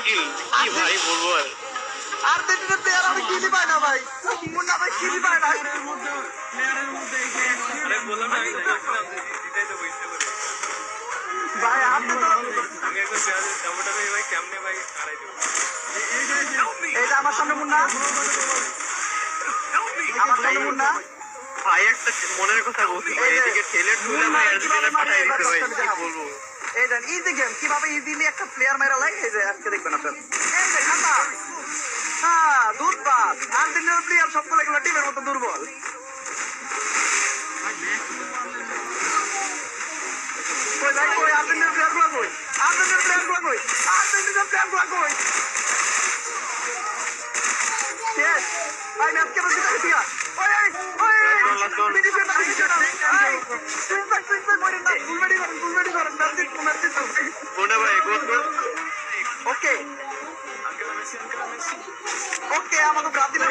কিল কি ভাই বলবো আর আর্জেন্টিনার প্লেয়ার আমি কিলি পাই না ভাই, মুন্না ভাই কিলি পায় না। আরে বললাম না আমি দেখলাম জিতাই তো বুঝতে পারি ভাই আপনি তো আমি একদম ডাবলটা ভাই কেমনে ভাই হারাই দেব এইটা আমার সামনে মুন্না, আমার সামনে মুন্না ভাই একটা মনের কথা বলছি ভাই এদিকে ঠেলে ঠুলে ভাই আর্জেন্টিনা পাঠাই দিতে ভাই কি বলবো এই দেন ইজি গেম কিভাবে ইজিলি একটা প্লেয়ার মেরা লাগে, এই যে আজকে দেখবেন আপনার এই যে খাতা। হ্যাঁ দুর্বল আর্জেন্টিনার প্লেয়ার সবগুলো এগুলো টিমের মতো দুর্বল। কই ভাই কই আর্জেন্টিনার প্লেয়ার গুলো কই, আর্জেন্টিনার প্লেয়ার গুলো কই, আর্জেন্টিনার প্লেয়ার গুলো কই। শেষ ভাই ম্যাচ কেন জিতে গেছি। ওই ওই মিডিফিল্ডার মিডিফিল্ডার এই সুইং ব্যাক মরে না, ফুলমেডি করেন ম্যাচ জিতবো। কোনা ভাই গোল ওকে ওকে আমাদের ব্রাজিলের